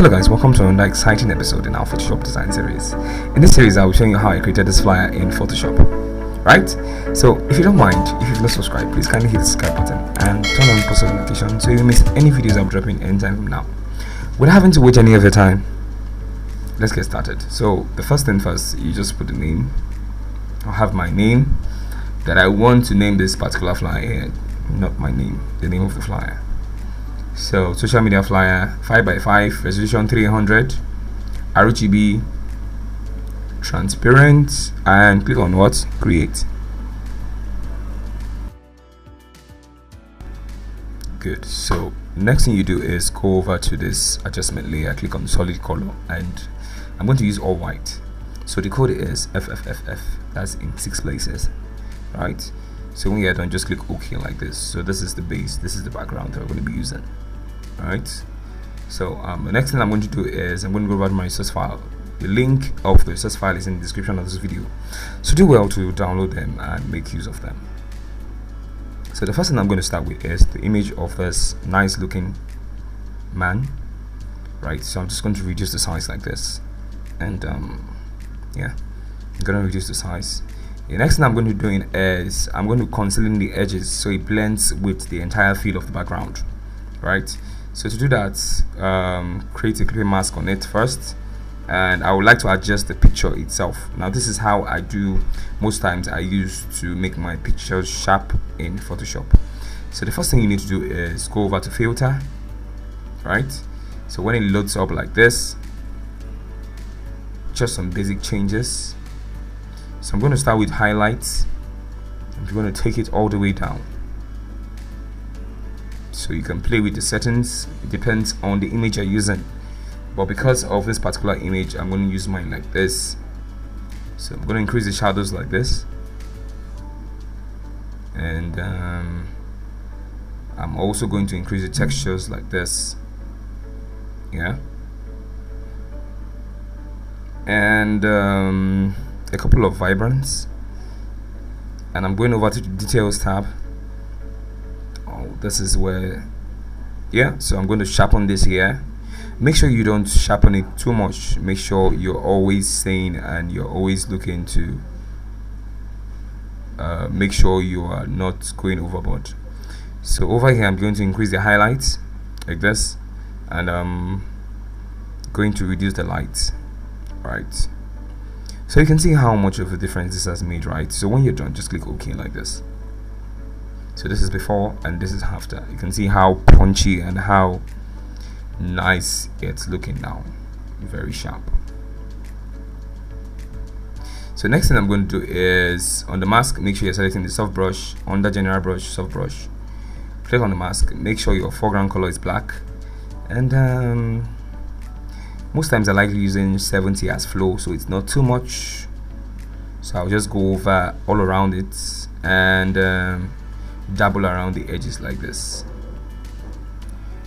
Hello guys, welcome to another exciting episode in our Photoshop design series. In this series I will show you how I created this flyer in Photoshop. Right? So if you don't mind, if you've not subscribed, please kindly hit the subscribe button and turn on post notification so you miss any videos I'm dropping anytime from now. Without having to wait any of your time, let's get started. So the first thing first, you just put the name. I'll have my name that I want to name this particular flyer here, not my name, the name of the flyer. So social media flyer 5x5, resolution 300, RGB, transparent, and click on what? Create. Good. So next thing you do is go over to this adjustment layer, click on solid color, and I'm going to use all white. So the code is FFFF. That's in 6 places, right? So when you're done, just click OK like this. So this is the base, this is the background that we're going to be using. Right. So the next thing I'm going to do is I'm going to go over to my source file. The link of the source file is in the description of this video, so do well to download them and make use of them. So the first thing I'm going to start with is the image of this nice looking man. Right. So I'm just going to reduce the size like this, and yeah, I'm going to reduce the size. The next thing I'm going to do is I'm going to conceal in the edges so it blends with the entire field of the background. Right. So to do that, create a clipping mask on it first, and I would like to adjust the picture itself. Now this is how I do most times. I use to make my pictures sharp in Photoshop. So the first thing you need to do is go over to filter. Right. So when it loads up like this, just some basic changes. So I'm going to start with highlights. I'm going to take it all the way down. So you can play with the settings. It depends on the image you're using, but because of this particular image, I'm going to use mine like this. So I'm going to increase the shadows like this, and I'm also going to increase the textures like this. Yeah, and a couple of vibrance, and I'm going over to the details tab. This is where, yeah, so I'm going to sharpen this here. Make sure you don't sharpen it too much. Make sure you're always sane and you're always looking to make sure you are not going overboard. So over here I'm going to increase the highlights like this, and I'm going to reduce the light. Right, so you can see how much of a difference this has made. Right, so when you're done, just click OK like this. So this is before and this is after. You can see how punchy and how nice it's looking now. Very sharp. So next thing I'm going to do is on the mask, make sure you're selecting the soft brush, under general brush, soft brush. Click on the mask, make sure your foreground color is black, and most times I like using 70 as flow, so it's not too much. So I'll just go over all around it and dabble around the edges like this.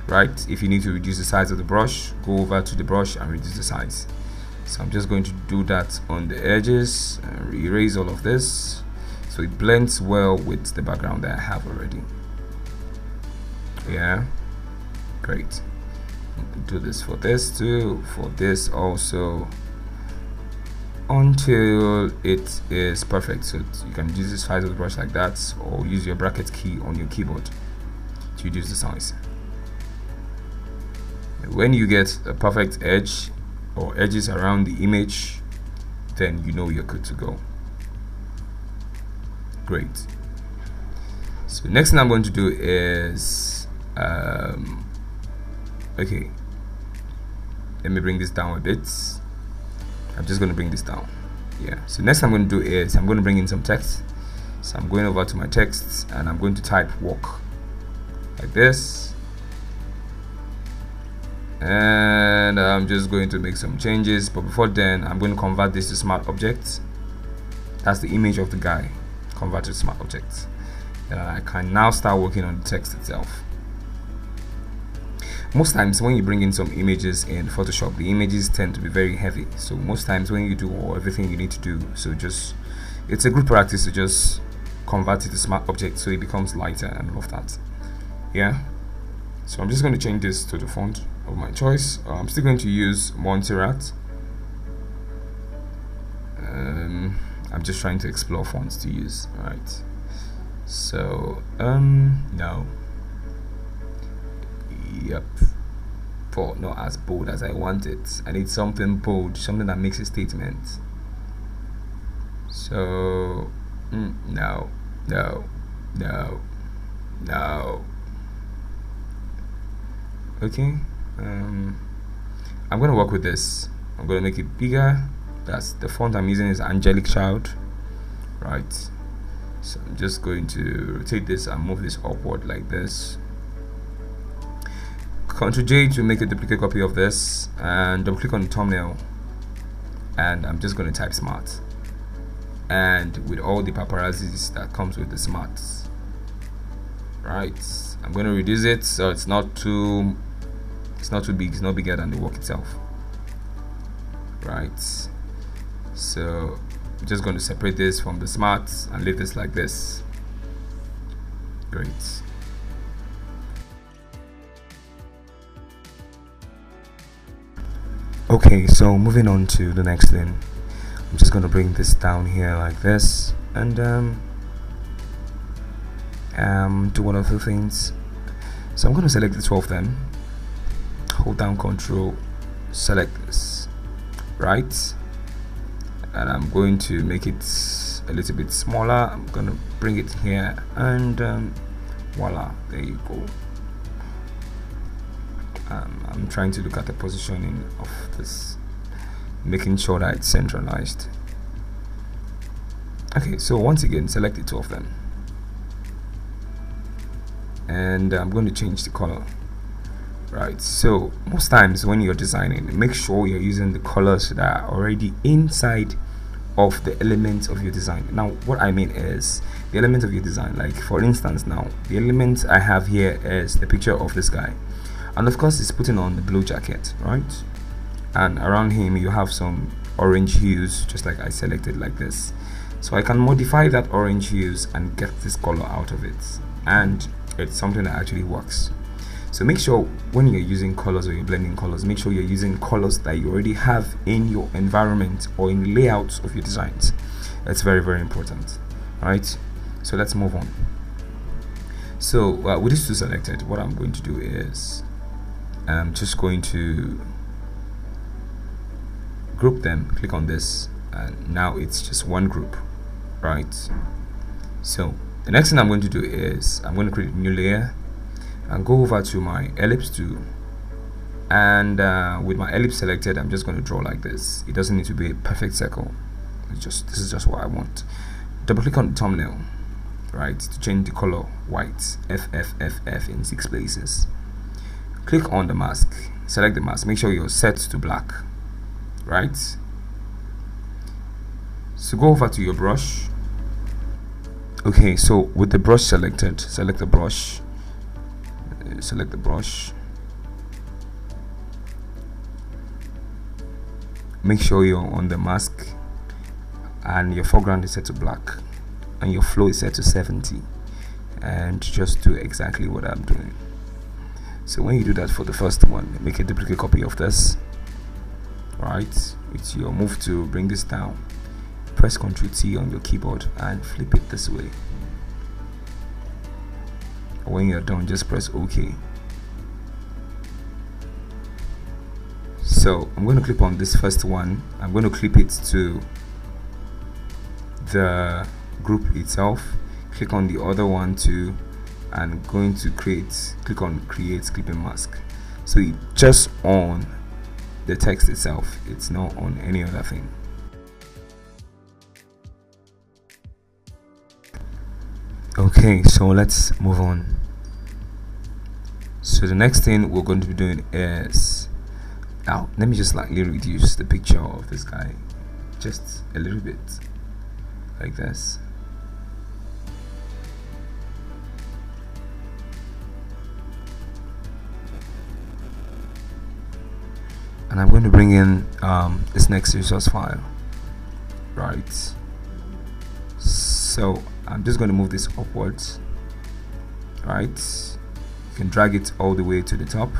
Right, if you need to reduce the size of the brush, go over to the brush and reduce the size. So I'm just going to do that on the edges and erase all of this so it blends well with the background that I have already. Yeah, great. Do this for this too, for this also, until it is perfect. So you can use the size of the brush like that, or use your bracket key on your keyboard to reduce the size. When you get a perfect edge or edges around the image, then you know you're good to go. Great. So next thing I'm going to do is okay, let me bring this down a bit. I'm just going to bring this down. Yeah, so next I'm going to do is I'm going to bring in some text. So I'm going over to my text and I'm going to type walk like this, and I'm just going to make some changes, but before then I'm going to convert this to smart objects. That's the image of the guy, convert to smart objects, and I can now start working on the text itself. Most times when you bring in some images in Photoshop, the images tend to be very heavy, so most times when you do everything you need to do, so just, it's a good practice to just convert it to smart objects so it becomes lighter and all of that. Yeah, So I'm just going to change this to the font of my choice. I'm still going to use Montserrat. I'm just trying to explore fonts to use. Right. So no. Yep. But not as bold as I want it. I need something bold, something that makes a statement. So no. Okay. I'm gonna work with this. I'm gonna make it bigger. That's the font I'm using is Angelic Child. Right. So I'm just going to rotate this and move this upward like this. Ctrl J to make a duplicate copy of this, and double click on the thumbnail, and I'm just going to type smart, and with all the paparazzis that comes with the smarts. Right, I'm going to reduce it so it's not too big, it's not bigger than the work itself. Right, so I'm just going to separate this from the smarts and leave this like this. Great. Okay, so moving on to the next thing, I'm just going to bring this down here like this, and do one of the things. So I'm going to select the 12 of them, hold down Control, select this, right, and I'm going to make it a little bit smaller. I'm going to bring it here, and voila, there you go. I'm trying to look at the positioning of this, making sure that it's centralized. Okay, so once again, select the 2 of them, and I'm going to change the color. Right, so most times when you're designing, make sure you're using the colors that are already inside of the elements of your design. Now what I mean is the element of your design, like for instance, now the element I have here is the picture of this guy, and of course he's putting on the blue jacket, right, and around him you have some orange hues, just like I selected like this. So I can modify that orange hues and get this color out of it, and it's something that actually works. So make sure when you're using colors or you're blending colors, make sure you're using colors that you already have in your environment or in layouts of your designs. That's very, very important. All right, so let's move on. So with these two selected, what I'm going to do is I'm just going to group them, click on this, and now it's just one group, right? So the next thing I'm going to do is I'm going to create a new layer and go over to my ellipse tool, and with my ellipse selected, I'm just going to draw like this. It doesn't need to be a perfect circle. This is just what I want. Double click on the thumbnail, right, to change the color white, FFFF in 6 places. Click on the mask, select the mask, make sure you're set to black, right? So go over to your brush. Okay, so with the brush selected, select the brush, make sure you're on the mask and your foreground is set to black and your flow is set to 70, and just do exactly what I'm doing. So when you do that for the first one, make a duplicate copy of this, right, with your move to bring this down, press Ctrl T on your keyboard and flip it this way. When you're done, just press OK. So I'm going to click on this first one, I'm going to clip it to the group itself, click on the other one too, and going to click on create clipping mask. So it's just on the text itself, it's not on any other thing. Okay, so let's move on. So the next thing we're going to be doing is, now let me just slightly reduce the picture of this guy just a little bit like this. And I'm going to bring in this next resource file, right? So I'm just going to move this upwards, right? You can drag it all the way to the top,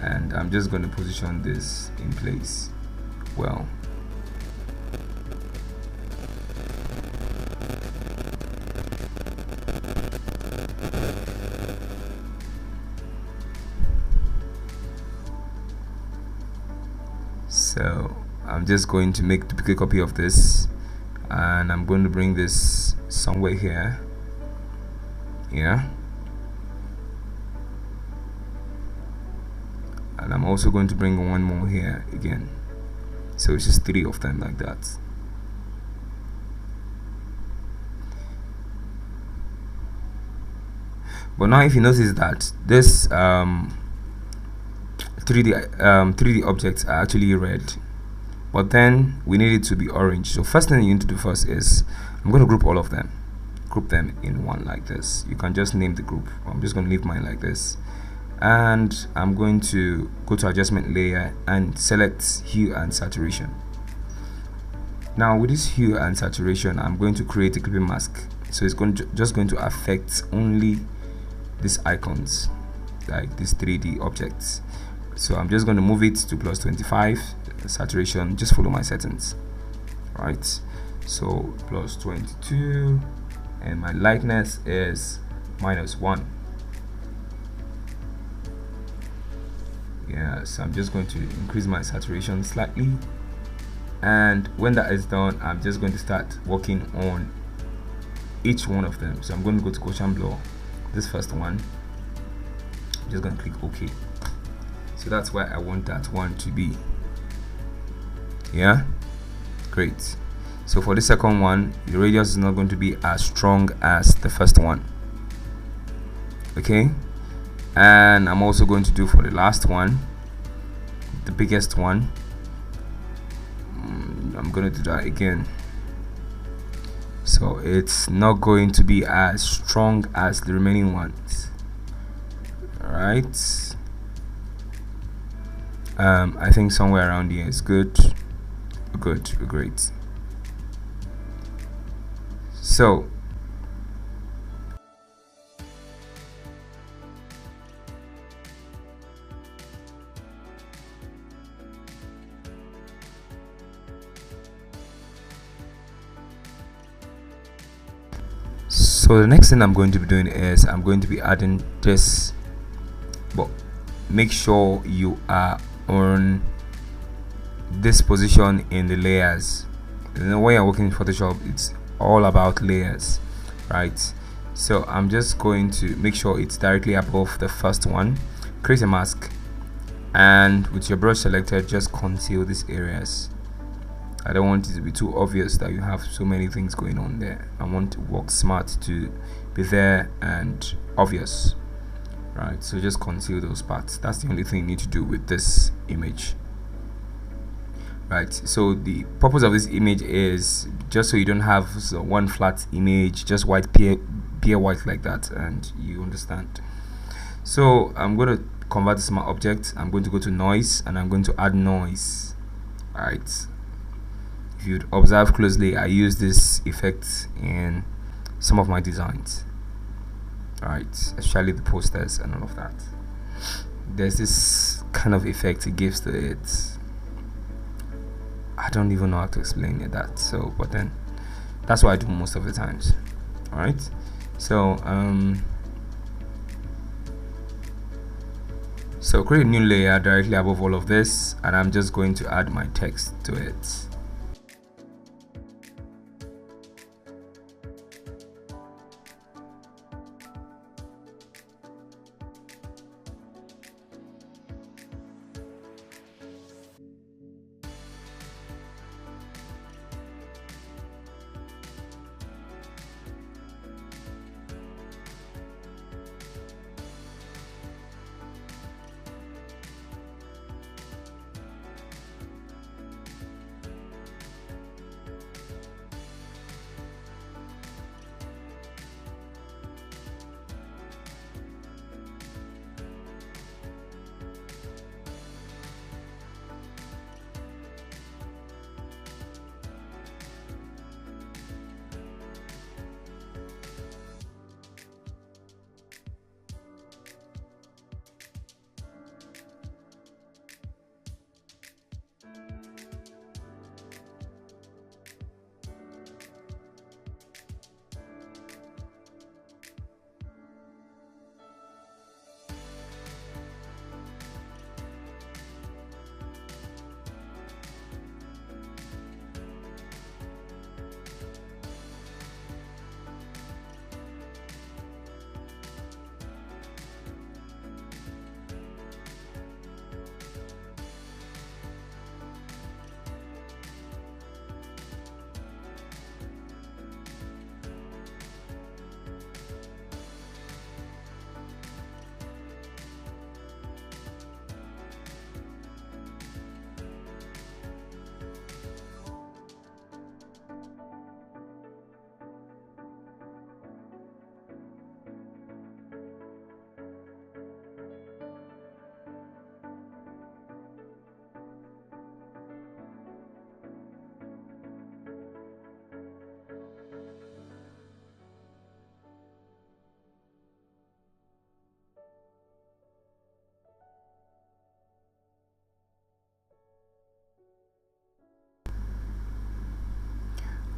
and I'm just going to position this in place well. So I'm just going to make a duplicate copy of this, and I'm going to bring this somewhere here. Yeah, and I'm also going to bring one more here again, so it's just 3 of them like that. But now if you notice that this 3D objects are actually red, but then we need it to be orange. So first thing you need to do first is I'm going to group all of them, group them in one like this. You can just name the group. I'm just going to leave mine like this, and I'm going to go to adjustment layer and select hue and saturation. Now with this hue and saturation, I'm going to create a clipping mask, so it's just going to affect only these icons, like these 3D objects. So I'm just going to move it to +25 saturation. Just follow my settings, right? So +22, and my lightness is -1. Yeah, so I'm just going to increase my saturation slightly, and when that is done, I'm just going to start working on each one of them. So I'm going to go to Gaussian blur, this first one. I'm just going to click OK. So that's where I want that one to be. Yeah, great. So for the second one, the radius is not going to be as strong as the first one. Okay, and I'm also going to do for the last one, the biggest one. I'm going to do that again. So it's not going to be as strong as the remaining ones. All right. I think somewhere around here is good. Great. So the next thing I'm going to be doing is I'm going to be adding this, but make sure you are on this position in the layers. You know, when you're working in Photoshop, it's all about layers, right? So I'm just going to make sure it's directly above the first one. Create a mask, and with your brush selected, just conceal these areas. I don't want it to be too obvious that you have so many things going on there. I want to work smart to be there and obvious, right? So just conceal those parts. That's the only thing you need to do with this image, right? So the purpose of this image is just so you don't have one flat image, just white, pure white like that, and you understand. So I'm going to convert this to my object. I'm going to go to noise, and I'm going to add noise, right? If you'd observe closely, I use this effect in some of my designs, right? Especially the posters and all of that. There's this kind of effect it gives to it. I don't even know how to explain it that. So, but then that's what I do most of the times. All right. So so create a new layer directly above all of this, and I'm just going to add my text to it.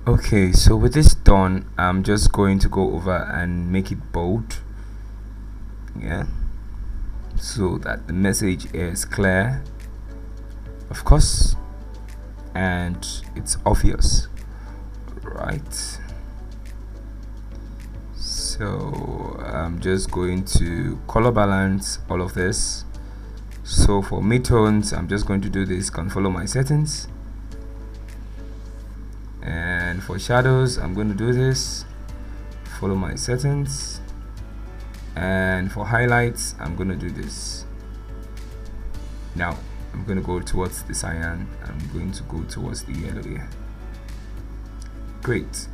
Okay, so with this done, I'm just going to go over and make it bold, yeah, so that the message is clear, of course, and it's obvious, right? So I'm just going to color balance all of this. So for midtones, I'm just going to do this, follow my settings, and for shadows, I'm going to do this, follow my settings, and for highlights, I'm going to do this. Now I'm going to go towards the cyan, I'm going to go towards the yellow here. Great.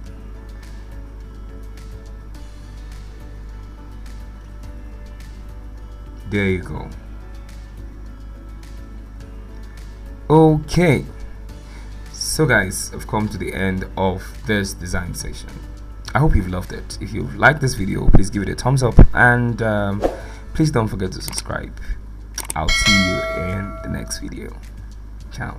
There you go. Okay, so guys, I've come to the end of this design session. I hope you've loved it. If you've liked this video, please give it a thumbs up, and please don't forget to subscribe. I'll see you in the next video. Ciao.